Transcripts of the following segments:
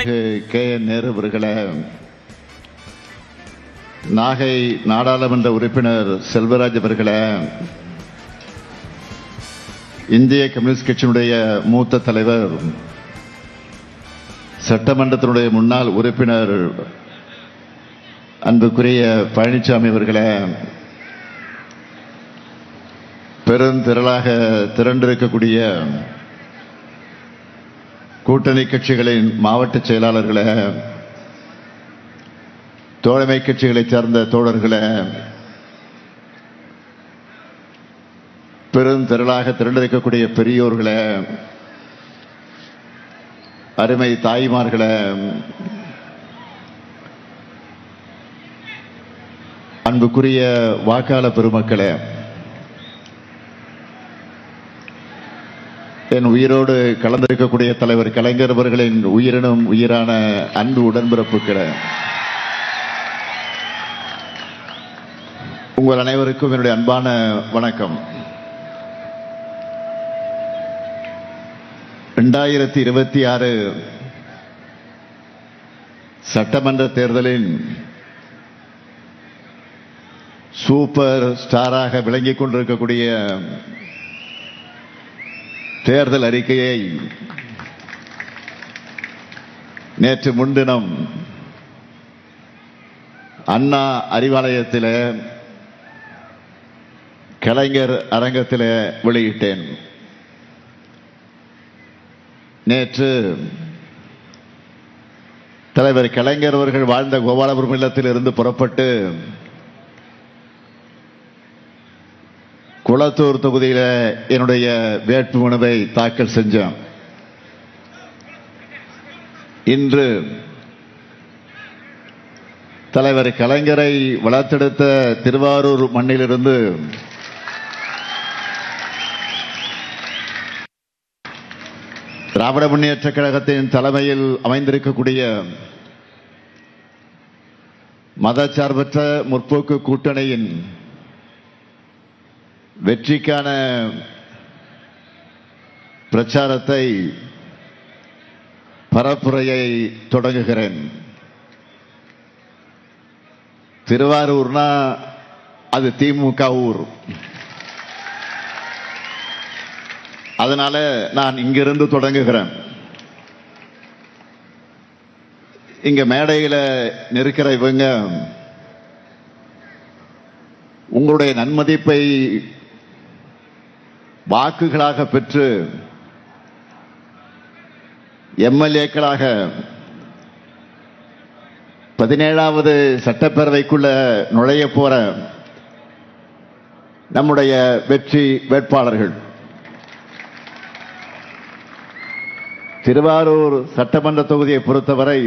K N Nehru அவர்களே, நாகை நாடாளுமன்ற உறுப்பினர் செல்வராஜ் அவர்களே, இந்திய கம்யூனிஸ்ட் கட்சியினுடைய மூத்த தலைவர், சட்டமன்றத்தினுடைய முன்னாள் உறுப்பினர் அன்புக்குரிய பழனிசாமி அவர்களே, பெருந்திரளாக திரண்டிருக்கக்கூடிய கூட்டணி கட்சிகளின் மாவட்ட செயலாளர்களே, தோழமை கட்சிகளைச் சார்ந்த தோழர்களே, பெருந்திரளாக திரண்டிருக்கக்கூடிய பெரியோர்களே, அருமை தாய்மார்களே, அன்புக்குரிய வாக்காளர் பெருமக்களே, என் உயிரோடு கலந்திருக்கக்கூடிய தலைவர் கலைஞர் அவர்களின் உயிரினும் உயிரான அன்பு உடன்பிறப்புகளே, உங்கள் அனைவருக்கும் என்னுடைய அன்பான வணக்கம். 2026 சட்டமன்ற தேர்தலின் சூப்பர் ஸ்டாராக விளங்கிக் கொண்டிருக்கக்கூடிய தேர்தல் அறிக்கையை நேற்று முன்தினம் அண்ணா அறிவாலயத்தில் கலைஞர் அரங்கத்தில் வெளியிட்டேன். நேற்று தலைவர் கலைஞர் அவர்கள் வாழ்ந்த கோபாலபுரம் இல்லத்தில் இருந்து புறப்பட்டு குளத்தூர் தொகுதியில் என்னுடைய வேட்புமனுவை தாக்கல் செஞ்சேன். இன்று தலைவர் கலைஞரை வளர்த்தெடுத்த திருவாரூர் மண்ணிலிருந்து திராவிட முன்னேற்ற கழகத்தின் தலைமையில் அமைந்திருக்கக்கூடிய மதச்சார்பற்ற முற்போக்கு கூட்டணியின் வெற்றிக்கான பிரச்சாரத்தை பரப்புரையை தொடங்குகிறேன். திருவாரூர்னா அது திமுக ஊர். அதனால நான் இங்கிருந்து தொடங்குகிறேன். இங்க மேடையில நிற்கிற இவங்க உங்களுடைய நன்மதிப்பை வாக்குகளாக பெற்று எம்எல்ஏக்களாக 17வது சட்டப்பேரவைக்குள்ள நுழைய போற நம்முடைய வெற்றி வேட்பாளர்கள். திருவாரூர் சட்டமன்ற தொகுதியை பொறுத்தவரை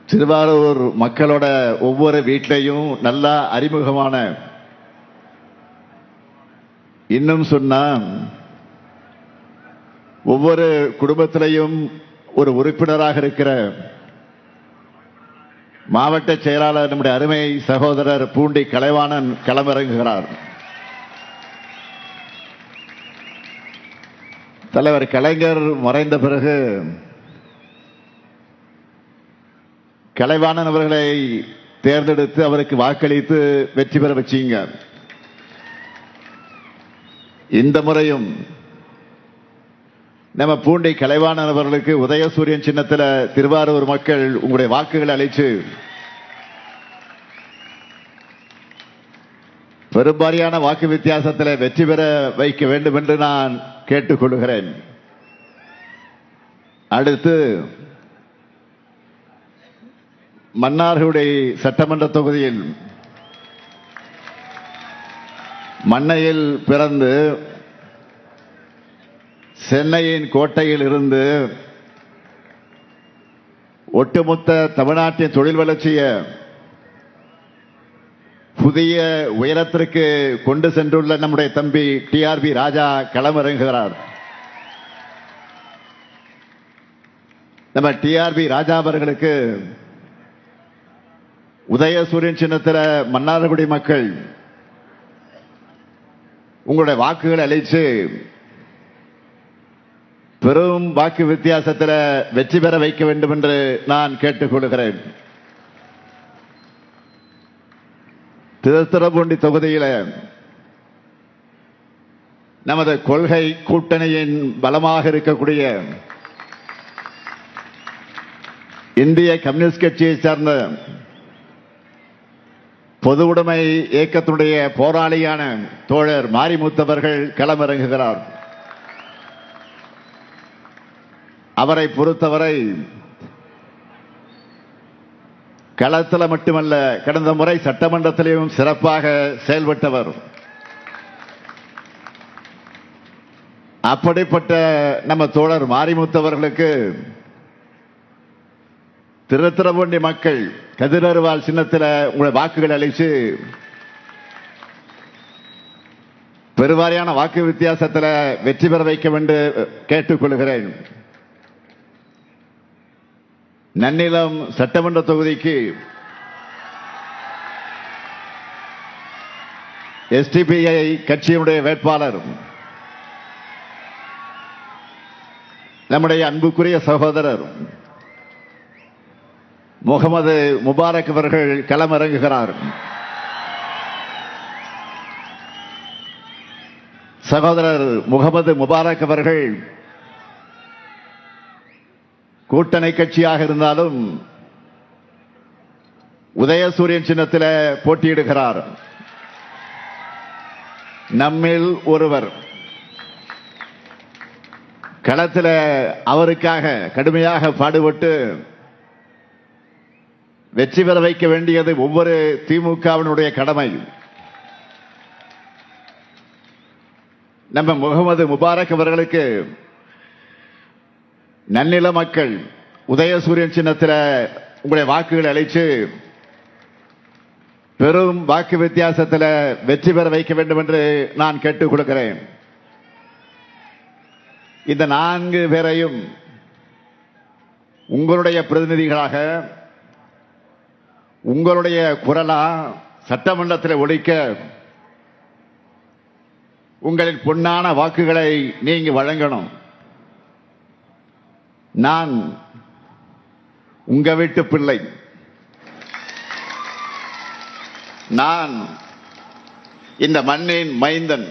திருவாரூர் மக்களோட ஒவ்வொரு வீட்டிலையும் நல்லா அறிமுகமான, இன்னும் சொன்னா ஒவ்வொரு குடும்பத்திலையும் ஒரு உறுப்பினராக இருக்கிற மாவட்ட செயலாளர் நம்முடைய அருமை சகோதரர் பூண்டி கலைவாணன் களமிறங்குகிறார். தலைவர் கலைஞர் மறைந்த பிறகு கலைவாணன் அவர்களை தேர்ந்தெடுத்து அவருக்கு வாக்களித்து வெற்றி பெற வச்சீங்க. இந்த முறையும் நம்ம பூண்டி கலைவாணன் அவர்களுக்கு உதயசூரியன் சின்னத்தில் திருவாரூர் மக்கள் உங்களுடைய வாக்குகளை அளித்து பெரும்பாரியான வாக்கு வித்தியாசத்தில் வெற்றி பெற வைக்க வேண்டும் என்று நான் கேட்டுக்கொள்கிறேன். அடுத்து மன்னார்குடி சட்டமன்ற தொகுதியில் மண்ணையில் பிறந்து சென்னையின் கோட்டையில் இருந்து ஒட்டுமொத்த தமிழ்நாட்டின் தொழில் வளர்ச்சியை புதிய உயரத்திற்கு கொண்டு சென்றுள்ள நம்முடைய தம்பி டிஆர்பி ராஜா களமிறங்குகிறார். நம்ம டிஆர்பி ராஜா அவர்களுக்கு உதயசூரியன் சின்னத்தில் மன்னார்குடி மக்கள் உங்களுடைய வாக்குகளை அளித்து பெரும் வாக்கு வித்தியாசத்தில் வெற்றி பெற வைக்க வேண்டும் என்று நான் கேட்டுக்கொள்கிறேன். திருத்துறைப்பூண்டி தொகுதியில் நமது கொள்கை கூட்டணியின் பலமாக இருக்கக்கூடிய இந்திய கம்யூனிஸ்ட் கட்சியை சார்ந்த பொது உடைமை இயக்கத்தினுடைய போராளியான தோழர் மாரிமுத்தவர்கள் களமிறங்குகிறார். அவரை பொறுத்தவரை களத்தில் மட்டுமல்ல, கடந்த முறை சட்டமன்றத்திலேயும் சிறப்பாக செயல்பட்டவர். அப்படிப்பட்ட நம்ம தோழர் மாரிமுத்தவர்களுக்கு திருத்துறைப்பூண்டி மக்கள் கதிரருவால் சின்னத்தில் உங்களுடைய வாக்குகள் அளித்து பெருவாரியான வாக்கு வித்தியாசத்தில் வெற்றி பெற வைக்க வேண்டும் கேட்டுக்கொள்கிறேன். நன்னிலம் சட்டமன்ற தொகுதிக்கு எஸ்டிபிஐ கட்சியினுடைய வேட்பாளர் நம்முடைய அன்புக்குரிய சகோதரர் முகமது முபாரக் அவர்கள் களமிறங்குகிறார். சகோதரர் முகமது முபாரக் அவர்கள் கூட்டணி கட்சியாக இருந்தாலும் உதயசூரியன் சின்னத்தில் போட்டியிடுகிறார். நம்மில் ஒருவர் களத்தில் அவருக்காக கடுமையாக பாடுபட்டு வெற்றி பெற வைக்க வேண்டியது ஒவ்வொரு திமுகவினுடைய கடமை. நம்ம முகமது முபாரக் அவர்களுக்கு நன்னில மக்கள் உதயசூரியன் சின்னத்தில் உங்களுடைய வாக்குகளை அளித்து பெரும் வாக்கு வித்தியாசத்தில் வெற்றி பெற வைக்க வேண்டும் என்று நான் கேட்டுக் கொடுக்கிறேன். இந்த 4 பேரையும் உங்களுடைய பிரதிநிதிகளாக உங்களுடைய குரலா சட்டமன்றத்தில் ஒலிக்க உங்களின் பொன்னான வாக்குகளை நீங்க வழங்கணும். நான் உங்க வீட்டு பிள்ளை. நான் இந்த மண்ணின் மைந்தன்.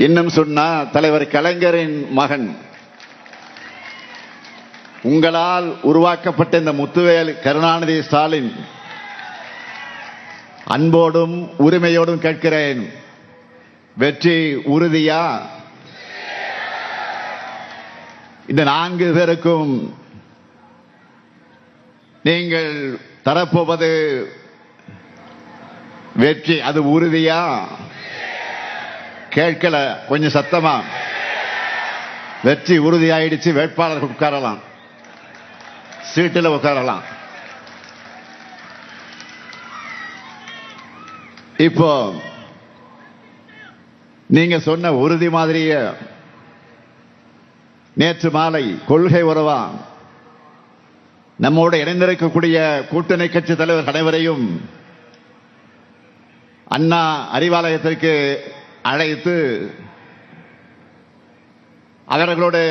இன்னும் சொன்னா தலைவர் கலைஞரின் மகன். உங்களால் உருவாக்கப்பட்ட இந்த முத்துவேல் கருணாநிதி ஸ்டாலின் அன்போடும் உரிமையோடும் கேட்கிறேன், வெற்றி உறுதியா? இந்த 4 பேருக்கும் நீங்கள் தரப்போவது வெற்றி, அது உறுதியா? கேட்கல, கொஞ்சம் சத்தமா. வெற்றி உறுதியாயிடுச்சு. வேட்பாளர்கள் உட்காரலாம், சீட்டில் உட்காரலாம். இப்போ நீங்க சொன்ன உறுதி மாதிரியே நேற்று மாலை கொள்கை உறவா நம்மோடு இணைந்திருக்கக்கூடிய கூட்டணி கட்சி தலைவர் அனைவரையும் அண்ணா அறிவாலயத்திற்கு அழைத்து அவர்களோடு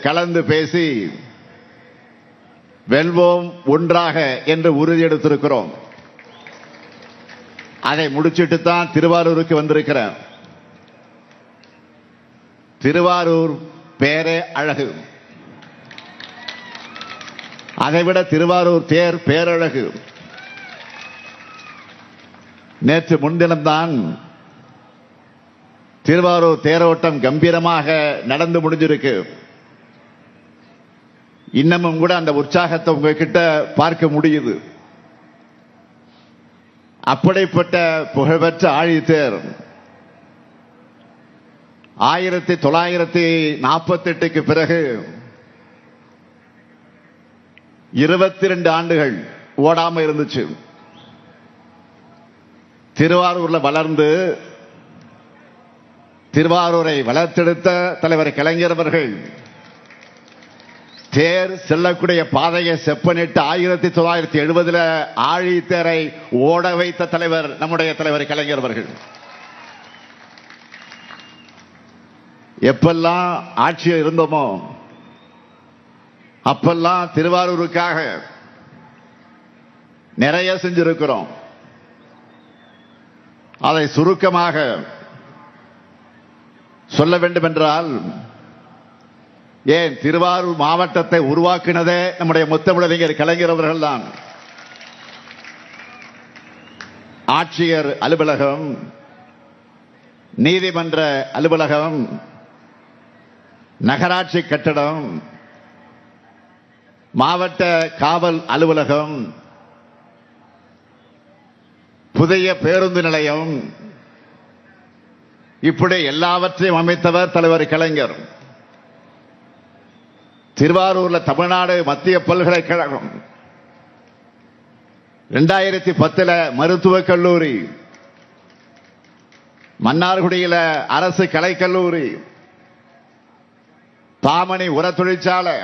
கலந்து பேசி வெல்வோம் ஒன்றாக என்று உறுதி எடுத்திருக்கிறோம். அதை முடிச்சிட்டு தான் திருவாரூருக்கு வந்திருக்கிறேன். திருவாரூர் பேரே அழகு. அதைவிட திருவாரூர் தேர் பேரழகு. நேற்று முன்தினம்தான் திருவாரூர் தேரோட்டம் கம்பீரமாக நடந்து முடிஞ்சிருக்கு. இன்னமும் கூட அந்த உற்சாகத்தை உங்ககிட்ட பார்க்க முடியுது. அப்படிப்பட்ட புகழ்பெற்ற ஆழித்தேர் 1948க்கு பிறகு 22 ஆண்டுகள் ஓடாம இருந்துச்சு. திருவாரூர்ல வளர்ந்து திருவாரூரை வளர்த்தெடுத்த தலைவர் கலைஞர் அவர்கள் தேர் செல்லக்கூடிய பாதையை செப்பனிட்டு 1970 ஆழித்தேரை ஓட வைத்த தலைவர் நம்முடைய தலைவர் கலைஞர் அவர்கள். எப்பெல்லாம் ஆட்சியில் இருந்தோமோ அப்பெல்லாம் திருவாரூருக்காக நிறைய செஞ்சிருக்கிறோம். அதை சுருக்கமாக சொல்ல வேண்டும் என்றால், ஏன் திருவாரூர் மாவட்டத்தை உருவாக்கினதே நம்முடைய முத்தமிழறிஞர் கலைஞர் அவர்கள் தான். ஆட்சியர் அலுவலகம், நீதிமன்ற அலுவலகம், நகராட்சி கட்டடம், மாவட்ட காவல் அலுவலகம், புதிய பேருந்து நிலையம், இப்படி எல்லாவற்றையும் அமைத்தவர் தலைவர் கலைஞர். திருவாரூர்ல தமிழ்நாடு மத்திய பல்கலைக்கழகம், 2010 மருத்துவக் கல்லூரி, மன்னார்குடியில அரசு கலைக்கல்லூரி, பாமணி உர தொழிற்சாலை,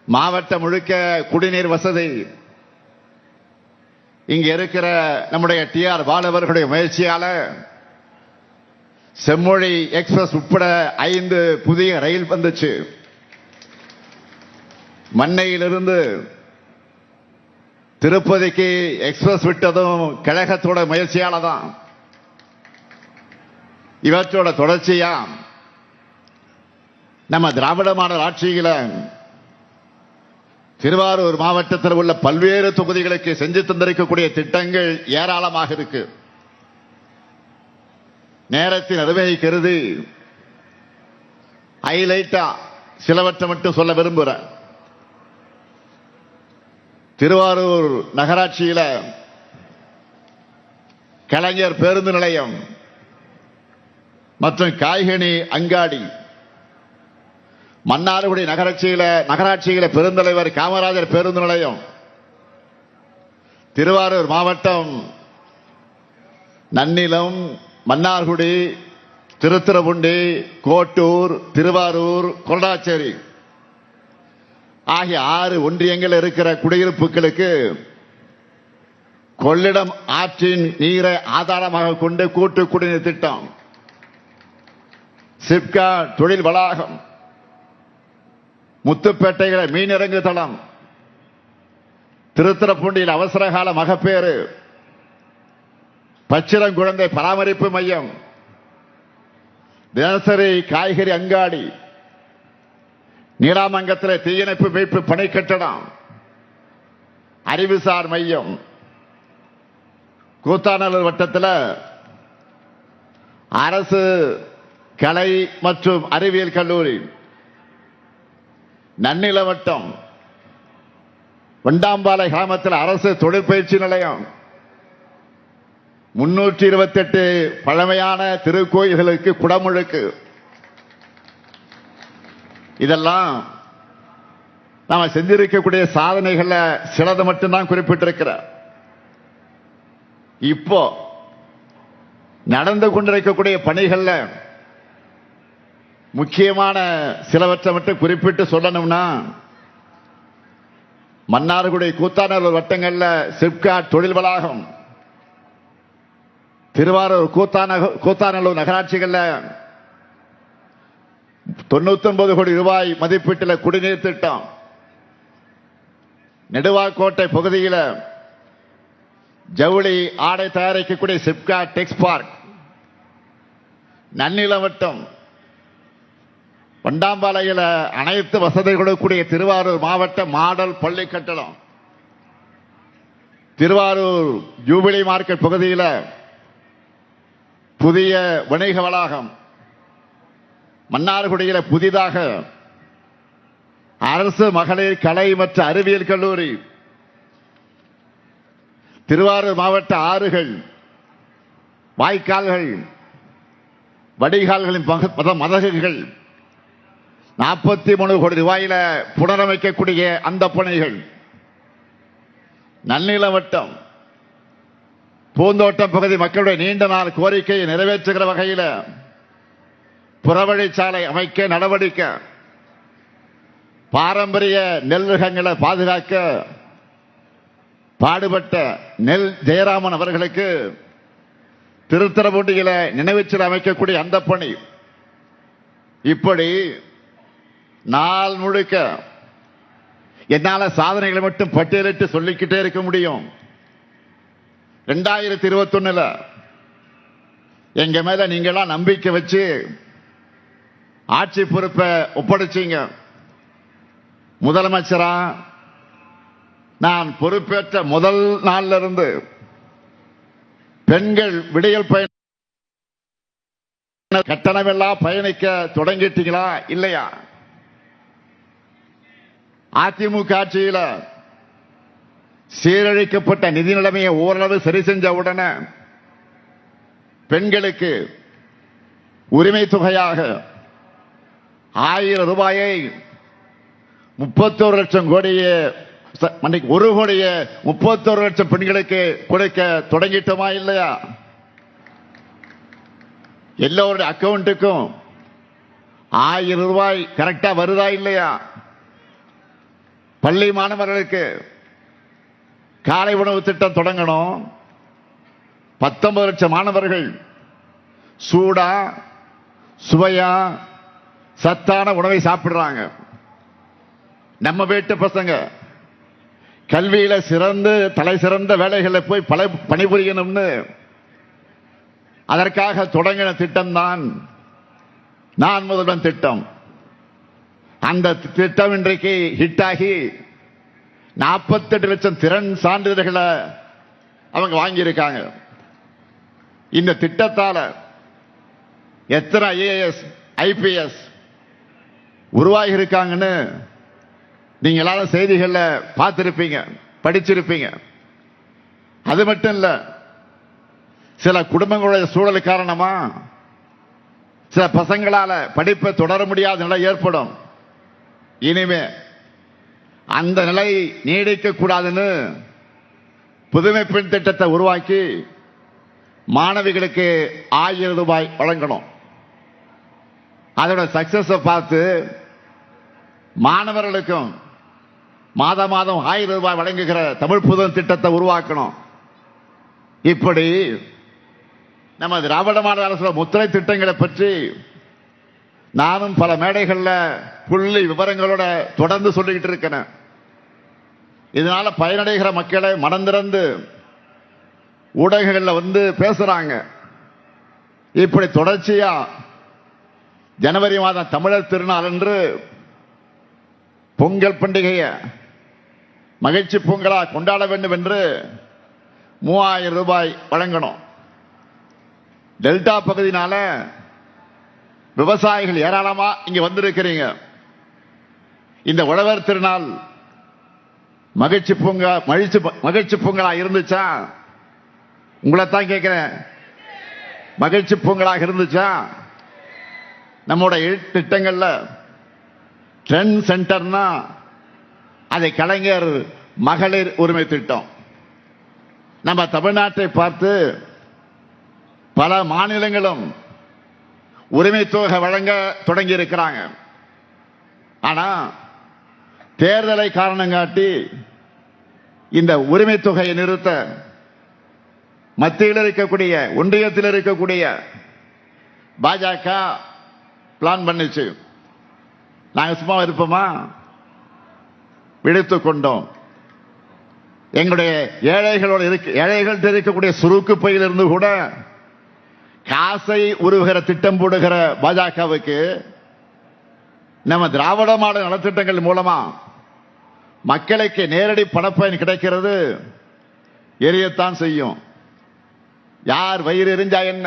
மாவட்டம் முழுக்க குடிநீர் வசதி. இங்க இருக்கிற நம்முடைய டிஆர் பாலவர்களுடைய முயற்சியால செம்மொழி எக்ஸ்பிரஸ் உட்பட 5 புதிய ரயில் வந்துச்சு. மண்ணையிலிருந்து திருப்பதிக்கு எக்ஸ்பிரஸ் விட்டதும் கழகத்தோட முயற்சியால தான். இவற்றோட தொடர்ச்சியா நம்ம திராவிட மாடல் ஆட்சியில திருவாரூர் மாவட்டத்தில் உள்ள பல்வேறு தொகுதிகளுக்கு செஞ்சு தந்திருக்கக்கூடிய திட்டங்கள் ஏராளமாக இருக்கு. நேரத்தின் அருமையை கருதி ஹைலைட்டா சிலவற்றை மட்டும் சொல்ல விரும்புகிறேன். திருவாரூர் நகராட்சியில கலைஞர் பேருந்து நிலையம் மற்றும் காய்கனி அங்காடி, மன்னார்குடி நகராட்சியில பெருந்தலைவர் காமராஜர் பேருந்து நிலையம், திருவாரூர் மாவட்டம் நன்னிலம், மன்னார்குடி, திருத்துறைப்பூண்டி, கோட்டூர், திருவாரூர், கொரடாச்சேரி ஆகிய 6 ஒன்றியங்கள் இருக்கிற குடியிருப்புகளுக்கு கொள்ளிடம் ஆற்றின் நீரை ஆதாரமாக கொண்டு கூட்டு குடிநீர் திட்டம், சிப்கா தொழில் வளாகம், முத்துப்பேட்டையில மீனிறங்கு தளம், திருத்துறைப்பூண்டியில் அவசரகால மகப்பேறு, பச்சிளங்குழந்தை பராமரிப்பு மையம், தினசரி காய்கறி அங்காடி, நீடாமங்கத்தில் தீயணைப்பு மீட்பு பணி கட்டடம், அறிவுசார் மையம், கூத்தாநல்லூர் வட்டத்தில் அரசு கலை மற்றும் அறிவியல் கல்லூரி, நன்னில வட்டம் வண்டாம்பாலை கிராமத்தில் அரசு தொழிற்பயிற்சி நிலையம், 328 பழமையான திருக்கோயில்களுக்கு குடமுழுக்கு. இதெல்லாம் நாம செஞ்சிருக்கக்கூடிய சாதனைகள்ல சிலது மட்டும்தான் குறிப்பிட்டிருக்கிற. இப்போ நடந்து கொண்டிருக்கக்கூடிய பணிகள்ல முக்கியமான சிலவற்றை மட்டும் குறிப்பிட்டு சொல்லணும்னா, மன்னார்குடி கூத்தாநல்லூர் வட்டங்கள்ல சிப்காட் தொழில் வளாகம், திருவாரூர் கூத்தாநல்லூர் நகராட்சிகள்ல 99 கோடி ரூபாய் மதிப்பீட்டில் குடிநீர் திட்டம், நெடுவாக்கோட்டை பகுதியில் ஜவுளி ஆடை தயாரிக்கக்கூடிய சிப்கா டெக்ஸ் பார்க், நன்னிலம் வட்டம் வண்டாம்பாளையில் அனைத்து வசதி கொடுக்கக்கூடிய திருவாரூர் மாவட்ட மாடல் பள்ளி கட்டடம், திருவாரூர் ஜூபிலி மார்க்கெட் பகுதியில் புதிய வணிக வளாகம், மன்னார்குடியில் புதிதாக அரசு மகளிர் கலை மற்றும் அறிவியல் கல்லூரி, திருவாரூர் மாவட்ட ஆறுகள், வாய்க்கால்கள், வடிகால்களின் மதகுகள் 43 கோடி ரூபாயில புனரமைக்கக்கூடிய அந்த பணிகள், நன்னில வட்டம் பூந்தோட்டம் பகுதி மக்களுடைய நீண்ட நாள் கோரிக்கையை நிறைவேற்றுகிற வகையில் புறவழிச்சாலை அமைக்க நடவடிக்கை, பாரம்பரிய நெல் ரகங்களை பாதுகாக்க பாடுபட்ட நெல் ஜெயராமன் அவர்களுக்கு திருத்துறைப்பூண்டியில நினைவுச்சிலை அமைக்கக்கூடிய அந்த பணி, இப்படி நாள் முழுக்க என்னால சாதனைகளை மட்டும் பட்டியலிட்டு சொல்லிக்கிட்டே இருக்க முடியும். 2021 எங்க மேல நீங்களாம் நம்பிக்கை வச்சு ஆட்சி பொறுப்பை ஒப்படைச்சீங்க. முதலமைச்சரா நான் பொறுப்பேற்ற முதல் நாள்ல இருந்து பெண்கள் விடியல் பயண கட்டணமெல்லாம் பயணிக்க தொடங்கிட்டீங்களா இல்லையா? அதிமுக ஆட்சியில் சீரழிக்கப்பட்ட நிதி நிலைமையை ஓரளவு சரி செஞ்ச உடனே பெண்களுக்கு உரிமை தொகையாக 1000 ரூபாயை 31 லட்சம் கோடியே 1 கோடியே 31 லட்சம் பெண்களுக்கு கொடுக்க தொடங்கிட்டோமா இல்லையா? எல்லோருடைய அக்கவுண்ட்டுக்கும் 1000 ரூபாய் கரெக்டா வருதா இல்லையா? பள்ளி மாணவர்களுக்கு காலை உணவு திட்டம் தொடங்கணும். 19 லட்சம் மாணவர்கள் சூடா சுவையா சத்தான உணவை சாப்பிடுறாங்க. நம்ம வீட்டு பசங்க கல்வியில சிறந்து தலை சிறந்த வேலைகளை போய் பணிபுரியணும்னு அதற்காக தொடங்கின திட்டம் தான் நான் முதல்வன் திட்டம். அந்த திட்டம் இன்றைக்கு ஹிட் ஆகி 48 லட்சம் திறன் சான்றிதழ்களை அவங்க வாங்கியிருக்காங்க. இந்த திட்டத்தால எத்தனை ஐஏஎஸ் ஐபிஎஸ் உருவாகி இருக்காங்கன்னு நீங்க எல்லாரும் செய்திகள்ல பார்த்திருப்பீங்க, படிச்சிருப்பீங்க. அது மட்டும் இல்ல, சில குடும்பங்களுடைய சூழல் காரணமா சில பசங்களால படிப்பை தொடர முடியாத நிலை ஏற்படும். இனிமே அந்த நிலை நீடிக்க கூடாதுன்னு புதுமை பெண் திட்டத்தை உருவாக்கி மாணவிகளுக்கு 1000 ரூபாய் வழங்கணும். அதோட சக்சஸ் பார்த்து மாணவர்களுக்கும் மாதம் 1000 ரூபாய் வழங்குகிற தமிழ் புதுமை திட்டத்தை உருவாக்கணும். இப்படி நம்ம திராவிட மாடல் அரசு முத்திரை திட்டங்களை பற்றி நானும் பல மேடைகள்ல புள்ளி விவரங்களோட தொடர்ந்து சொல்லிக்கிட்டு இருக்கிறேன். இதனால பயனடைகிற மக்களை மனம் திறந்து ஊடகங்கள்ல வந்து பேசுறாங்க. இப்படி தொடர்ச்சியா ஜனவரி மாதம் தமிழர் திருநாள் என்று பொங்கல் பண்டிகையை மகிழ்ச்சி பொங்கலா கொண்டாட வேண்டும் என்று 3000 ரூபாய் வழங்கணும். டெல்டா பகுதியினால விவசாயிகள் ஏராளமா இங்க வந்திருக்கிறீங்க. இந்த உழவர் திருநாள் மகிழ்ச்சி பொங்கலா இருந்துச்சா? உங்களை தான் கேட்கிறேன். மகிழ்ச்சி பொங்கலாக இருந்துச்சா? நம்முடைய திட்டங்கள்ல ட்ரெண்ட் சென்டர்னா அதை கலைஞர் மகளிர் உரிமை திட்டம். நம்ம தமிழ்நாட்டை பார்த்து பல மாநிலங்களும் உரிமை தொகை வழங்க தொடங்கி இருக்கிறாங்க. ஆனா தேர்தலை காரணம் காட்டி இந்த உரிமை தொகையை நிறுத்த மத்தியில் இருக்கக்கூடிய ஒன்றியத்தில் இருக்கக்கூடிய பாஜக பிளான் பண்ணிச்சு. நாங்க சும்மா இருப்போமா? விடுத்துக் கொண்டோம். எங்களுடைய ஏழைகள் இருக்கக்கூடிய சுருக்கு பையிலிருந்து கூட காசை உருவுகிற திட்டம் போடுகிற பாஜகவுக்கு நம்ம திராவிட மாடல் நலத்திட்டங்கள் மூலமா மக்களுக்கு நேரடி பணப்பயன் கிடைக்கிறது எரியத்தான் செய்யும். யார் வயிறு எரிஞ்சா என்ன,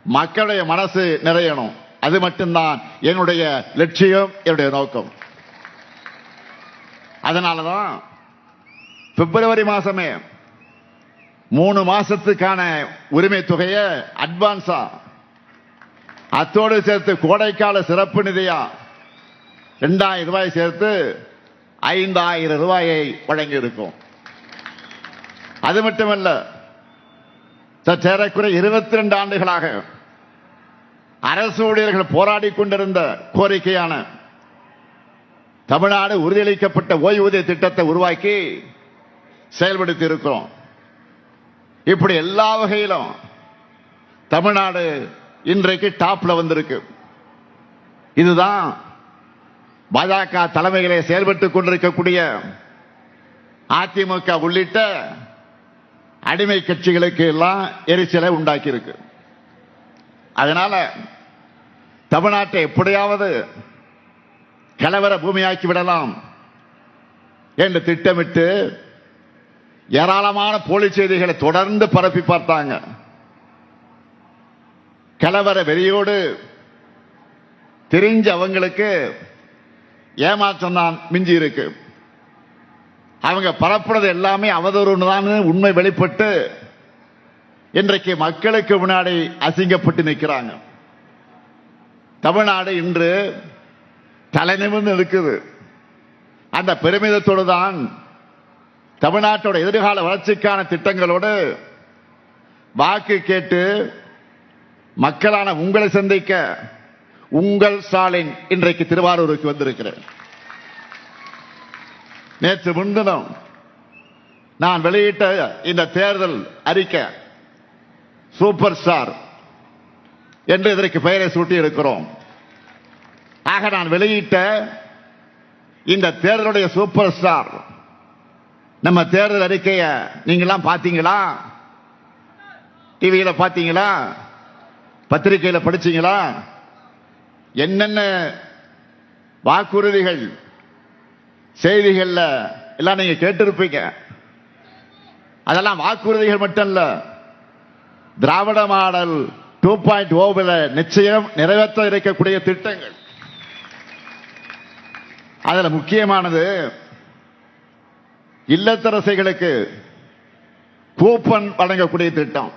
மக்களுடைய மனசு நிறையணும். அது மட்டும்தான் என்னுடைய லட்சியம், என்னுடைய நோக்கம். அதனாலதான் பிப்ரவரி மாசமே 3 மாசத்துக்கான உரிமை தொகையை அட்வான்ஸா அத்தோடு சேர்த்து கோடைக்கால சிறப்பு நிதியா 2000 ரூபாய் சேர்த்து 5000 ரூபாயை வழங்கி இருக்கும். அது மட்டுமல்ல, சற்றேறக்குறைய 22 ஆண்டுகளாக அரசு ஊழியர்கள் போராடி கொண்டிருந்த கோரிக்கையான தமிழ்நாடு உறுதியளிக்கப்பட்ட ஓய்வூதிய திட்டத்தை உருவாக்கி செயல்படுத்தி இருக்கிறோம். இப்படி எல்லா வகையிலும் தமிழ்நாடு இன்றைக்கு டாப்ல வந்திருக்கு. இதுதான் பாஜக தலைமையிலே செயல்பட்டுக் கொண்டிருக்கக்கூடிய அதிமுக உள்ளிட்ட அடிமை கட்சிகளுக்கு எல்லாம் எரிச்சலை உண்டாக்கி இருக்கு. அதனால தமிழ்நாட்டை எப்படியாவது கலவர பூமியாக்கி விடலாம் என்று திட்டமிட்டு ஏராளமான போலி செய்திகளை தொடர்ந்து பரப்பி பார்த்தாங்க. கலவர வெறியோடு தெரிஞ்ச அவங்களுக்கு ஏமாற்றம் தான் மிஞ்சி இருக்கு. அவங்க பரப்புறது எல்லாமே அவதூறு தான் உண்மை வெளிப்பட்டு இன்றைக்கு மக்களுக்கு முன்னாடி அசிங்கப்பட்டு நிற்கிறாங்க. தமிழ்நாடு இன்று தலை நிமிர்ந்து இருக்குது. அந்த பெருமிதத்தோடு தான் தமிழ்நாட்டோட எதிர்கால வளர்ச்சிக்கான திட்டங்களோடு வாக்கு கேட்டு மக்களான உங்களை சந்திக்க உங்கள் ஸ்டாலின் இன்றைக்கு திருவாரூருக்கு வந்திருக்கிறேன். நேற்று முன்தினம் நான் வெளியிட்ட இந்த தேர்தல் அறிக்கை சூப்பர் ஸ்டார் என்று இதற்கு பெயரை சூட்டி இருக்கிறோம். ஆக நான் வெளியிட்ட இந்த தேர்தலுடைய சூப்பர் ஸ்டார் நம்ம தேர்தல் அறிக்கையை நீங்களாம் பார்த்தீங்களா? டிவியில பார்த்தீங்களா? பத்திரிகையில படிச்சீங்களா? என்னென்ன வாக்குறுதிகள் செய்திகள்ல எல்லாம் நீங்க கேட்டிருப்பீங்க. அதெல்லாம் வாக்குறுதிகள் மட்டும் இல்ல, திராவிட மாடல் 2.0 நிச்சயம் நிறைவேற்ற இருக்கக்கூடிய திட்டங்கள். அதுல முக்கியமானது இல்லத்தரசிகளுக்கு கூப்பன் வழங்கக்கூடிய திட்டம்.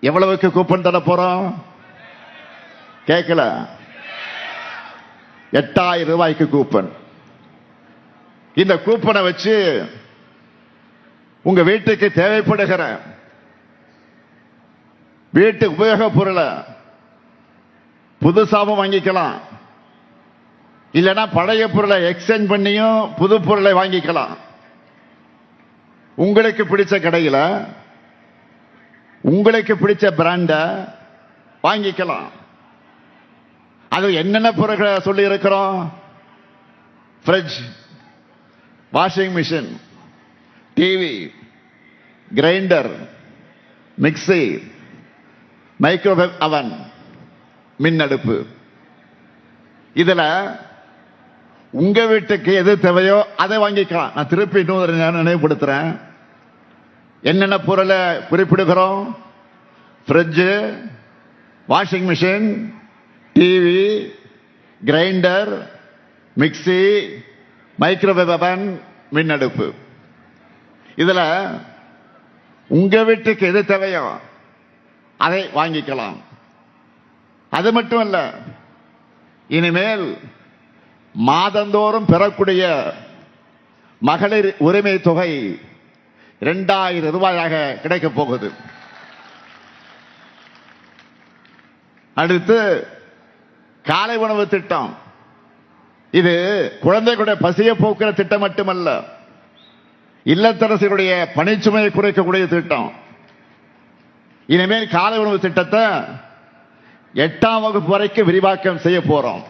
எவ்வளவுக்கு கூப்பன் தர போறோம்? கேட்கல. 8000 ரூபாய்க்கு கூப்பன். இந்த கூப்பனை வச்சு உங்க வீட்டுக்கு தேவைப்படுகிற வீட்டு உபயோக பொருளை புதுசாவும் வாங்கிக்கலாம், இல்லைன்னா பழைய பொருளை எக்ஸ்சேஞ்ச் பண்ணியும் புது பொருளை வாங்கிக்கலாம். உங்களுக்கு பிடிச்ச கடையில உங்களுக்கு பிடிச்ச பிராண்ட வாங்கிக்கலாம். அது என்னென்ன பொருட்களை சொல்லி இருக்கிறோம்? Fridge, washing machine, TV, grinder, mixie, microwave அவன், மின் அடுப்பு. இதுல உங்க வீட்டுக்கு எது தேவையோ அதை வாங்கிக்கலாம். நான் திருப்பி இன்னொரு நினைவுபடுத்துறேன். என்னென்ன பொருளை குறிப்பிடுகிறோம்? Fridge, washing machine, TV, grinder, mixie, microwave அவன், மின் அடுப்பு. இதுல உங்க வீட்டுக்கு எது தேவையோ அதை வாங்கிக்கலாம். அது மட்டும் இல்ல, இனிமேல் மாதந்தோறும் பெறக்கூடிய மகளிர் உரிமை தொகை 2000 ரூபாயாக கிடைக்க போகுது. அடுத்து காலை உணவு திட்டம். இது குழந்தைகளுடைய பசியை போக்குற திட்டம் மட்டுமல்ல, இல்லத்தரசிகளுடைய பணிச்சுமையை குறைக்கக்கூடிய திட்டம். இனிமேல் காலை உணவு திட்டத்தை 8ஆம் வகுப்பு வரைக்கும் விரிவாக்கம் செய்ய போறோம்.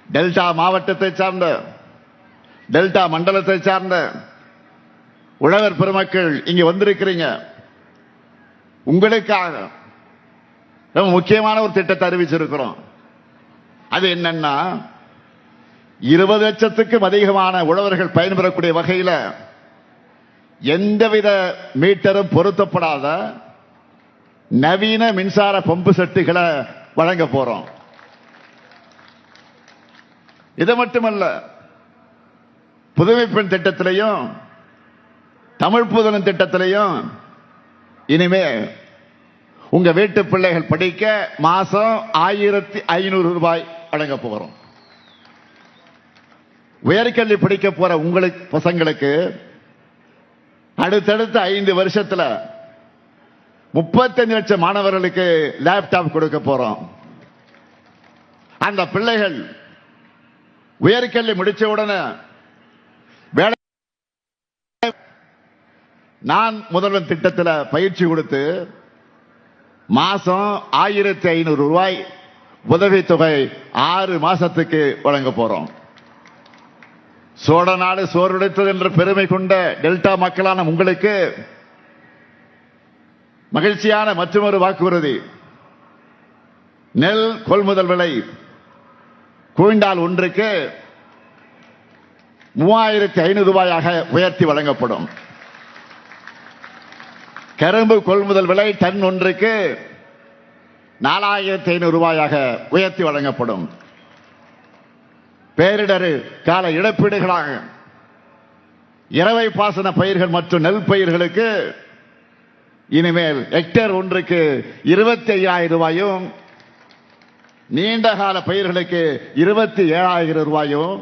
டெல்டா மாவட்டத்தை சார்ந்த, டெல்டா மண்டலத்தை சார்ந்த உழவர் பெருமக்கள் இங்க வந்திருக்கிறீங்க. உங்களுக்காக ரொம்ப முக்கியமான ஒரு திட்டத்தை அறிவிச்சிருக்கிறோம். அது என்னன்னா, 20 லட்சத்துக்கும் அதிகமான உழவர்கள் பயன்பெறக்கூடிய வகையில் எந்தவித மீட்டரும் பொருத்தப்படாத நவீன மின்சார பம்பு செட்டுகளை வழங்க போறோம். இது மட்டுமல்ல, புதுமை பெண் திட்டத்திலையும் தமிழ் புதலன் திட்டத்திலையும் இனிமே உங்க வீட்டு பிள்ளைகள் படிக்க மாசம் 1500 ரூபாய் வழங்க போகிறோம். உயர்கல்வி படிக்க போற உங்களுக்கு பசங்களுக்கு அடுத்தடுத்த 5 வருஷத்துல 35 லட்சம் மாணவர்களுக்கு லேப்டாப் கொடுக்க போறோம். அந்த பிள்ளைகள் உயர்கல்வி முடிச்ச உடனே வேலை, நான் முதல்வன் திட்டத்தில் பயிற்சி கொடுத்து மாசம் 1500 ரூபாய் உதவித்தொகை 6 மாசத்துக்கு வழங்க போறோம். சோழ நாடு சோறுடைத்தது என்ற பெருமை கொண்ட டெல்டா மக்களான உங்களுக்கு மகிழ்ச்சியான மற்றொரு வாக்குறுதி. நெல் கொள்முதல் விலை குவிண்டால் ஒன்றுக்கு 3500 ரூபாயாக உயர்த்தி வழங்கப்படும். கரும்பு கொள்முதல் விலை டன் ஒன்றுக்கு 4500 ரூபாயாக உயர்த்தி வழங்கப்படும். பேரிடர் கால இழப்பீடுகளாக இரவை பாசன பயிர்கள் மற்றும் நெல் பயிர்களுக்கு இனிமேல் ஹெக்டேர் ஒன்றுக்கு 25,000 ரூபாயும், நீண்டகால பயிர்களுக்கு 27,000 ரூபாயும்,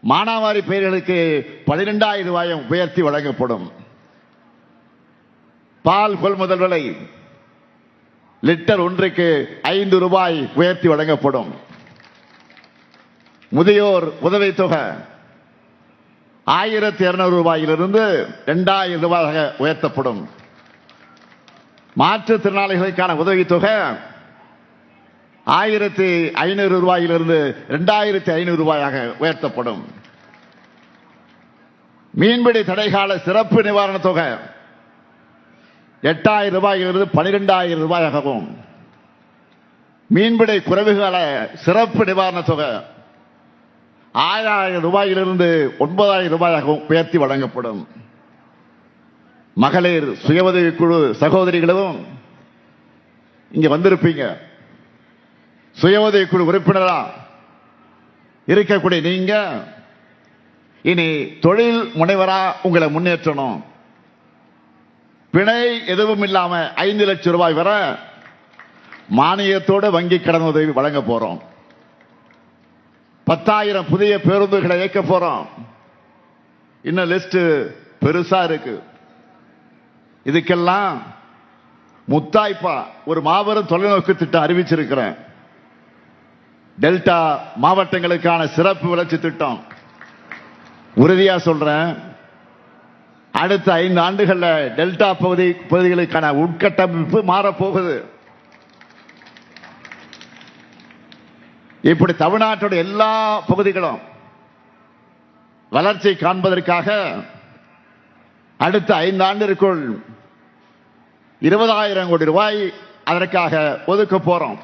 மானாவாரி பயிர்களுக்கு 12,000 ரூபாயும் உயர்த்தி வழங்கப்படும். பால் கொள்முதல் விலை லிட்டர் ஒன்றுக்கு 5 ரூபாய் உயர்த்தி வழங்கப்படும். முதியோர் உதவித்தொகை 1200 ரூபாயிலிருந்து 2000 ரூபாயாக உயர்த்தப்படும். மாற்றுத்திறனாளிகளுக்கான உதவித்தொகை 1500 ரூபாயிலிருந்து 2500 ரூபாயாக உயர்த்தப்படும். மீன்பிடி தடைகால சிறப்பு நிவாரண தொகை 8000 ரூபாயிலிருந்து 12,000 ரூபாயாகவும், மீன்பிடி குறைவுகால சிறப்பு நிவாரண தொகை 6000 ரூபாயிலிருந்து 9,000 ரூபாயாகவும் உயர்த்தி வழங்கப்படும். மகளிர் சுய உதவிக் குழு சகோதரிகளும் இங்க வந்திருப்பீங்க. சுய உதவிக் குழு உறுப்பினரா இருக்கக்கூடிய நீங்க இனி தொழில் முனைவரா உங்களை முன்னேற்றணும். பிணை எதுவும் இல்லாம 5 லட்சம் ரூபாய் வரை மானியத்தோடு வங்கி கடன் உதவி வழங்க போறோம். 10,000 புதிய பேருந்துகளை இயக்க போறோம். இன்னும் லிஸ்ட் பெருசா இருக்கு. இதுக்கெல்லாம் முத்தாய்ப்பா ஒரு மாபெரும் தொலைநோக்கு திட்டம் அறிவிச்சிருக்கிறேன். டெல்டா மாவட்டங்களுக்கான சிறப்பு வளர்ச்சி திட்டம். உறுதியா சொல்றேன், அடுத்த 5 ஆண்டுகள்ல டெல்டா பகுதிகளுக்கான உட்கட்டமைப்பு மாறப்போகுது. இப்படி தமிழ்நாட்டுடைய எல்லா பகுதிகளும் வளர்ச்சி காண்பதற்காக அடுத்த 5 ஆண்டிற்குள் 20,000 கோடி ரூபாய் அதற்காக ஒதுக்க போறோம்.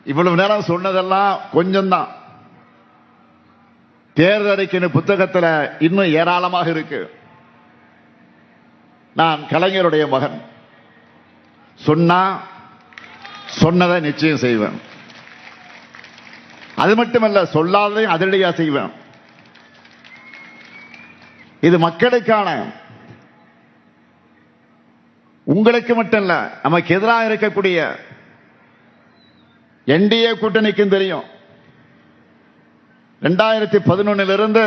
இவ்வளவு நேரம் சொன்னதெல்லாம் கொஞ்சம் தான். தேர்தல் அறிக்கை புத்தகத்தில் இன்னும் ஏராளமாக இருக்கு. நான் கலைஞருடைய மகன். சொன்னா சொன்னதை நிச்சயம் செய்வேன். அது மட்டுமல்ல, சொல்லாததையும் அதிரடியா செய்வேன். இது மக்களுக்கான, உங்களுக்கு மட்டும் இல்ல, நமக்கு எதிராக இருக்கக்கூடிய என்டிஏ கூட்டணிக்கும் தெரியும். 2011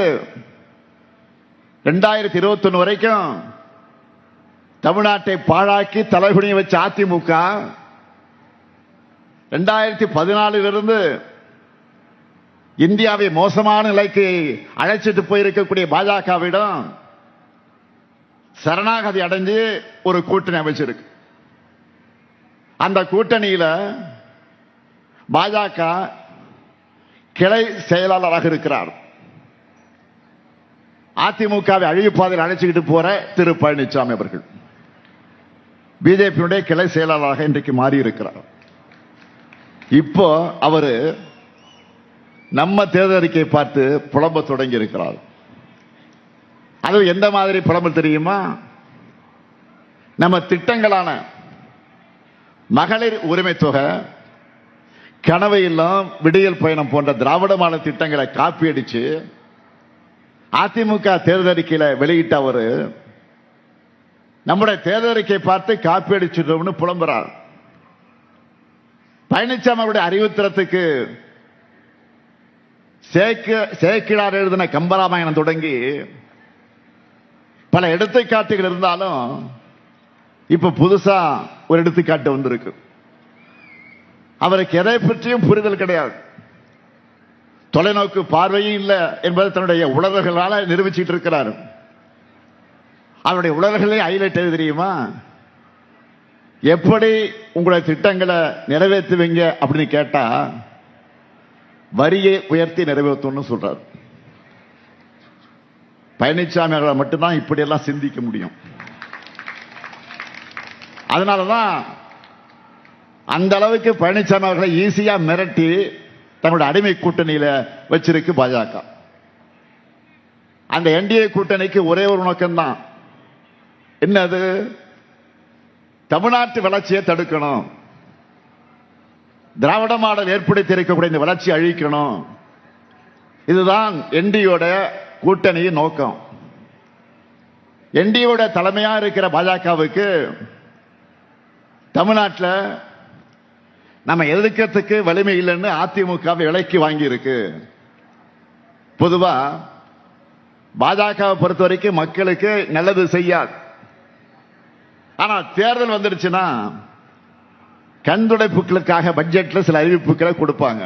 2021 வரைக்கும் தமிழ்நாட்டை பாழாக்கி தலைகுனிய வச்ச அதிமுக 2014 இந்தியாவை மோசமான நிலைக்கு அழைச்சிட்டு போயிருக்கக்கூடிய பாஜகவிடம் சரணாகதி அடைஞ்சு ஒரு கூட்டணி அமைச்சிருக்கு. அந்த கூட்டணியில பாஜக கிளை செயலாளராக இருக்கிறார். அதிமுகவை அழிவுப்பாதையில் அழைச்சிக்கிட்டு போற திரு பழனிசாமி அவர்கள் பிஜேபியுடைய கிளை செயலாளராக இன்றைக்கு மாறி இருக்கிறார். இப்போ அவரு நம்ம தேர்தல் அறிக்கையை பார்த்து புலம்ப தொடங்கி இருக்கிறார். அது எந்த மாதிரி புலம்பல் தெரியுமா? நம்ம திட்டங்களான மகளிர் உரிமை தொகை, கனவு இல்லம், விடியல் பயணம் போன்ற திராவிட மாடல் திட்டங்களை காப்பி அடிச்சு அதிமுக தேர்தல் அறிக்கையில வெளியிட்ட அவரு நம்முடைய தேர்தல் அறிக்கையை பார்த்து காப்பி அடிச்சிட்டோம்னு புலம்புறார். பழனிசாமி அவருடைய அறிவுத்திறத்துக்கு சேக்கிழார் எழுதின கம்பராமாயணம் தொடங்கி பல எடுத்துக்காட்டுகள் இருந்தாலும் இப்ப புதுசா ஒரு எடுத்துக்காட்டு வந்திருக்கு. அவருக்கு எதை பற்றியும் புரிதல் கிடையாது, தொலைநோக்கு பார்வையும் இல்லை என்பதை தன்னுடைய உணர்வுகளால நிரூபிச்சுட்டு இருக்கிறார். அவருடைய உணர்வுகளே ஹைலைட் எது தெரியுமா? எப்படி உங்களுடைய திட்டங்களை நிறைவேற்றுவீங்க அப்படின்னு கேட்டா வரியை உயர்த்தி நிறைவேற்றணும்னு சொல்றார். பழனிசாமி அவர்களை மட்டும்தான் இப்படியெல்லாம் சிந்திக்க முடியும். அதனாலதான் அந்த அளவுக்கு பழனிசாமி அவர்களை ஈஸியா மிரட்டி தங்களுடைய அடிமை கூட்டணியில வச்சிருக்கு பாஜக. அந்த என்டிஏ கூட்டணிக்கு ஒரே ஒரு நோக்கம்தான், என்னது? தமிழ்நாட்டு வளர்ச்சியை தடுக்கணும், திராவிட மாடல் ஏற்படுத்தி இருக்கக்கூடிய இந்த வளர்ச்சியை அழிக்கணும். இதுதான் என்டியோட கூட்டணியின் நோக்கம். என்டியோட தலைமையா இருக்கிற பாஜகவுக்கு தமிழ்நாட்டில் நம்ம எதிர்க்கிறதுக்கு வலிமை இல்லைன்னு அதிமுக விலைக்கு வாங்கி இருக்கு. பொதுவா பாஜகவை பொறுத்த வரைக்கும் மக்களுக்கு நல்லது செய்யாது. ஆனா தேர்தல் வந்துடுச்சுன்னா கண்துடைப்புகளுக்காக பட்ஜெட்ல சில அறிவிப்புகளை கொடுப்பாங்க.